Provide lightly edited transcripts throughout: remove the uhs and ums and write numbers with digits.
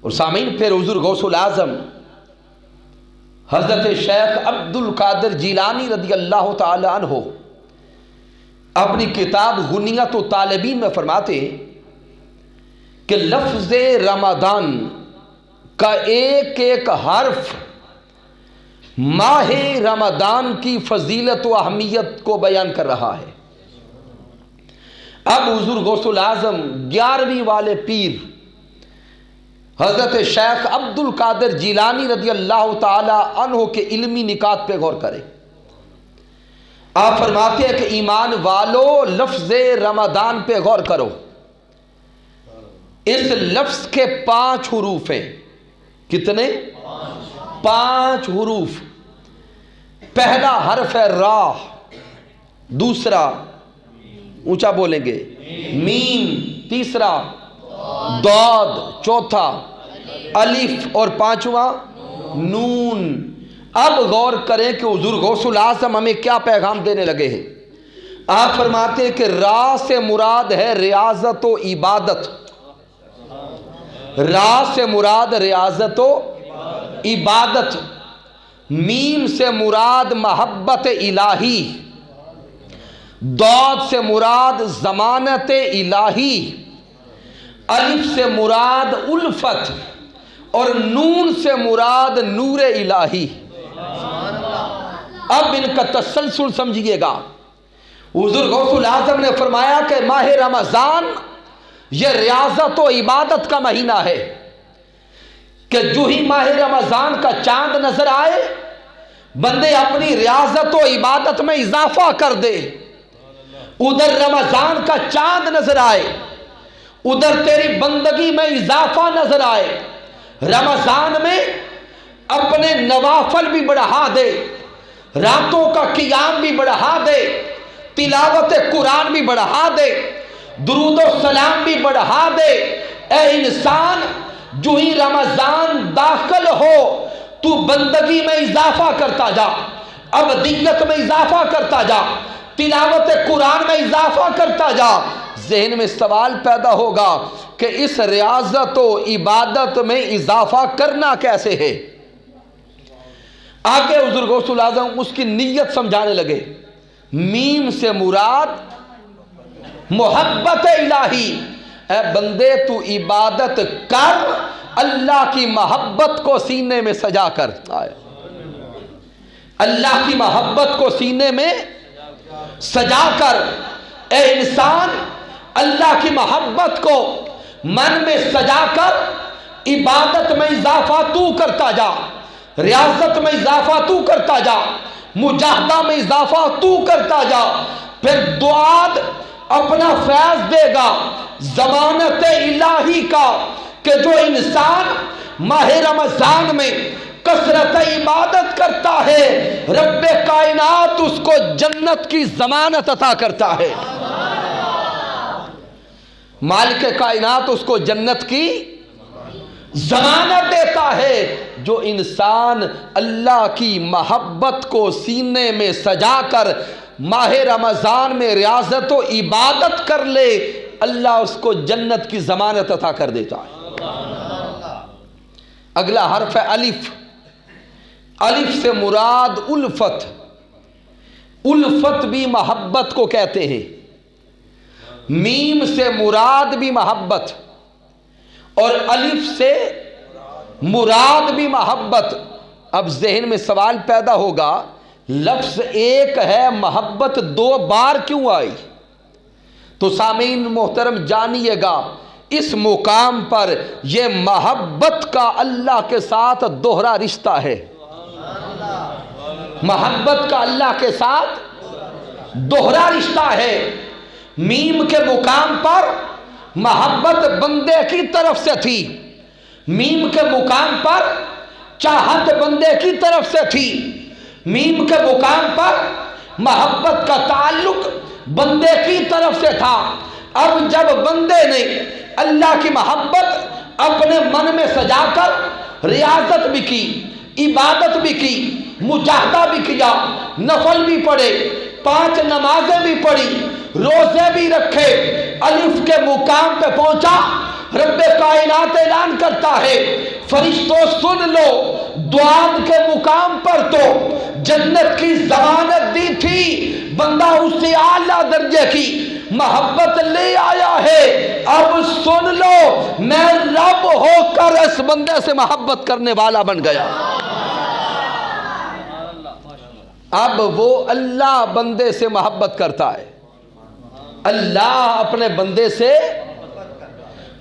اور سامعین پھر حضور غوث العظم حضرت شیخ عبد القادر جیلانی رضی اللہ تعالی عنہ اپنی کتاب غنیت الطالبین میں فرماتے ہیں کہ لفظ رمضان کا ایک ایک حرف ماہ رمضان کی فضیلت و اہمیت کو بیان کر رہا ہے۔ اب حضور غوث العظم 11ویں والے پیر حضرت شیخ عبد القادر جیلانی رضی اللہ تعالی عنہ کے علمی نکات پہ غور کریں۔ آپ فرماتے ہیں کہ ایمان والو لفظ رمضان پہ غور کرو، اس لفظ کے 5 حروف ہیں۔ کتنے؟ 5 حروف۔ پہلا حرف ہے را، دوسرا اونچا بولیں گے میم، تیسرا ضاد، چوتھا الف اور 5واں نون۔ اب غور کریں کہ حضور غوث العظم ہمیں کیا پیغام دینے لگے ہیں۔ آپ فرماتے ہیں کہ را سے مراد ہے ریاضت و عبادت، را سے مراد ریاضت و عبادت، میم سے مراد محبت الہی، ضاد سے مراد ضمانت الہی، الف سے مراد الفت اور نون سے مراد نور الہی۔ اب ان کا تسلسل سمجھیے گا۔ حضور غوث العظم نے فرمایا کہ ماہ رمضان یہ ریاضت و عبادت کا مہینہ ہے کہ جو ہی ماہ رمضان کا چاند نظر آئے بندے اپنی ریاضت و عبادت میں اضافہ کر دے۔ ادھر رمضان کا چاند نظر آئے، ادھر تیری بندگی میں اضافہ نظر آئے، رمضان میں اپنے نوافل بھی بڑھا دے، راتوں کا قیام بھی بڑھا دے، تلاوت قرآن بھی بڑھا دے، درود و سلام بھی بڑھا دے۔ اے انسان، جو ہی رمضان داخل ہو تو بندگی میں اضافہ کرتا جا، ابدیت میں اضافہ کرتا جا، تلاوت قرآن میں اضافہ کرتا جا۔ ذہن میں سوال پیدا ہوگا کہ اس ریاضت و عبادت میں اضافہ کرنا کیسے ہے؟ آگے حضور غوث العظم اس کی نیت سمجھانے لگے۔ میم سے مراد محبت الہی، اے بندے تو عبادت کر، اللہ کی محبت کو سینے میں سجا کر، اللہ کی محبت کو سینے میں سجا کر۔ اے انسان، اللہ کی محبت کو من میں سجا کر عبادت میں اضافہ تو کرتا جا، ریاضت میں اضافہ تو کرتا جا، مجاہدہ میں اضافہ تو کرتا جا۔ پھر دعات اپنا فیض دے گا ضمانت الہی کا کہ جو انسان ماہ رمضان میں کثرت عبادت کرتا ہے رب کائنات اس کو جنت کی ضمانت عطا کرتا ہے، مالک کائنات اس کو جنت کی ضمانت دیتا ہے۔ جو انسان اللہ کی محبت کو سینے میں سجا کر ماہ رمضان میں ریاضت و عبادت کر لے، اللہ اس کو جنت کی ضمانت عطا کر دیتا ہے۔ اگلا حرف ہے الف۔ الف سے مراد الفت، الفت بھی محبت کو کہتے ہیں۔ میم سے مراد بھی محبت اور الف سے مراد بھی محبت۔ اب ذہن میں سوال پیدا ہوگا، لفظ ایک ہے، محبت 2 بار کیوں آئی؟ تو سامعین محترم جانیے گا، اس مقام پر یہ محبت کا اللہ کے ساتھ دوہرا رشتہ ہے۔ محبت کا اللہ کے ساتھ دوہرا رشتہ ہے۔ میم کے مقام پر محبت بندے کی طرف سے تھی، میم کے مقام پر چاہت بندے کی طرف سے تھی، میم کے مقام پر محبت کا تعلق بندے کی طرف سے تھا۔ اب جب بندے نے اللہ کی محبت اپنے من میں سجا کر ریاضت بھی کی، عبادت بھی کی، مجاہدہ بھی کیا، نفل بھی پڑھے، 5 نمازیں بھی پڑھی، روزے بھی رکھے، الف کے مقام پہ پہنچا، رب کائنات اعلان کرتا ہے فرشتوں سن لو، دعات کے مقام پر تو جنت کی ضمانت دی تھی، بندہ اس سے اعلیٰ درجے کی محبت لے آیا ہے، اب سن لو میں رب ہو کر اس بندے سے محبت کرنے والا بن گیا۔ اب وہ اللہ بندے سے محبت کرتا ہے، اللہ اپنے بندے سے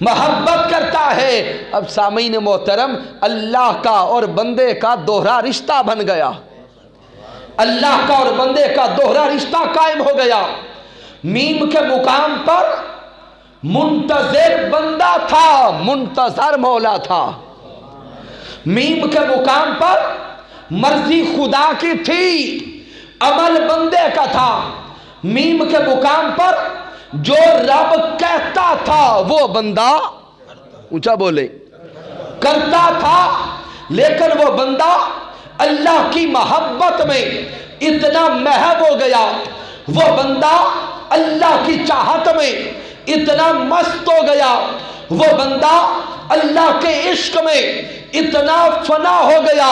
محبت کرتا ہے۔ اب سامعین محترم، اللہ کا اور بندے کا دوہرا رشتہ بن گیا، اللہ کا اور بندے کا دوہرا رشتہ قائم ہو گیا۔ میم کے مقام پر منتظر بندہ تھا، منتظر مولا تھا۔ میم کے مقام پر مرضی خدا کی تھی، عمل بندے کا تھا۔ میم کے مقام پر جو رب کہتا تھا وہ بندہ اونچا بولے کرتا تھا، لیکن وہ بندہ اللہ کی محبت میں اتنا محو ہو گیا، وہ بندہ اللہ کی چاہت میں اتنا مست ہو گیا، وہ بندہ اللہ کے عشق میں اتنا فنا ہو گیا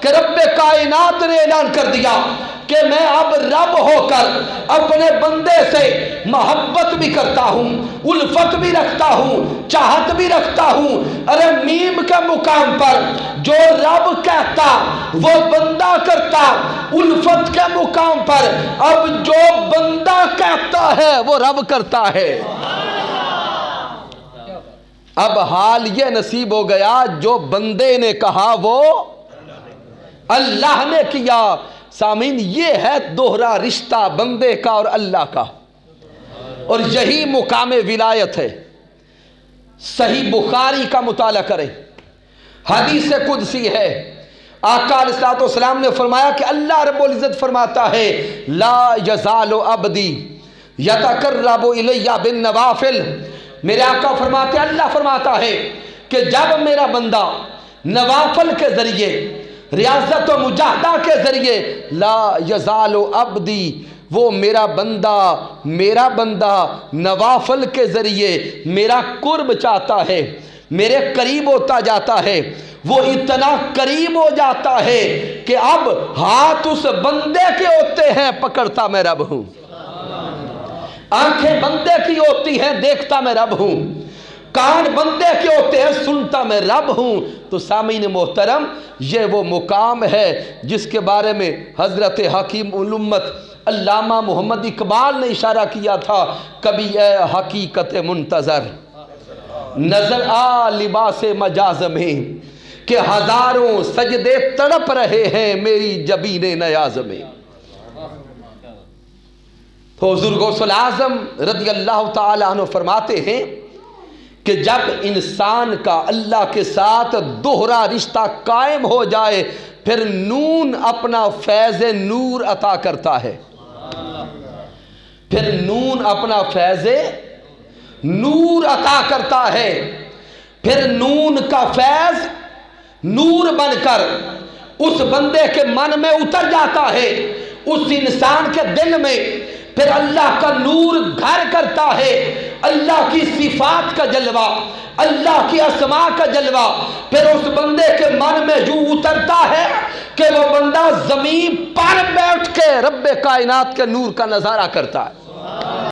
کہ رب کائنات نے اعلان کر دیا کہ میں اب رب ہو کر اپنے بندے سے محبت بھی کرتا ہوں، الفت بھی رکھتا ہوں، چاہت بھی رکھتا ہوں۔ ارے میم کے مقام پر جو رب کہتا وہ بندہ کرتا، الفت کے مقام پر اب جو بندہ کہتا ہے وہ رب کرتا ہے۔ اب حال یہ نصیب ہو گیا، جو بندے نے کہا وہ اللہ نے کیا۔ سامعین، یہ ہے دوہرا رشتہ بندے کا اور اللہ کا، اور یہی مقام ولایت ہے۔ صحیح بخاری کا مطالعہ کریں، حدیث قدسی ہے، آقا علیہ السلام نے فرمایا کہ اللہ رب العزت فرماتا ہے لا یزال عبدی یتقرب الی بالنوافل۔ میرے آقا فرماتے ہیں، اللہ فرماتا ہے کہ جب میرا بندہ نوافل کے ذریعے، ریاضت و مجاہدہ کے ذریعے، لا یزال عبدی، وہ میرا بندہ نوافل کے ذریعے میرا قرب چاہتا ہے، میرے قریب ہوتا جاتا ہے، وہ اتنا قریب ہو جاتا ہے کہ اب ہاتھ اس بندے کے ہوتے ہیں، پکڑتا میں رب ہوں، آنکھیں بندے کی ہوتی ہیں، دیکھتا میں رب ہوں، کان بندے کے ہوتے ہیں، سنتا میں رب ہوں۔ تو سامعین محترم، یہ وہ مقام ہے جس کے بارے میں حضرت حکیم الامت علامہ محمد اقبال نے اشارہ کیا تھا، کبھی اے حقیقت منتظر نظر آ لباس مجاز میں، کہ ہزاروں سجدے تڑپ رہے ہیں میری جبین نیاز میں۔ تو حضور غوث العظم رضی اللہ تعالی عنہ فرماتے ہیں کہ جب انسان کا اللہ کے ساتھ دوہرا رشتہ قائم ہو جائے، پھر نون اپنا فیض نور عطا کرتا ہے، پھر نون اپنا فیض نور عطا کرتا ہے، پھر نون کا فیض نور بن کر اس بندے کے من میں اتر جاتا ہے، اس انسان کے دل میں پھر اللہ کا نور گھر کرتا ہے، اللہ کی صفات کا جلوہ، اللہ کی اسماء کا جلوہ پھر اس بندے کے من میں یوں اترتا ہے کہ وہ بندہ زمین پر بیٹھ کے رب کائنات کے نور کا نظارہ کرتا ہے۔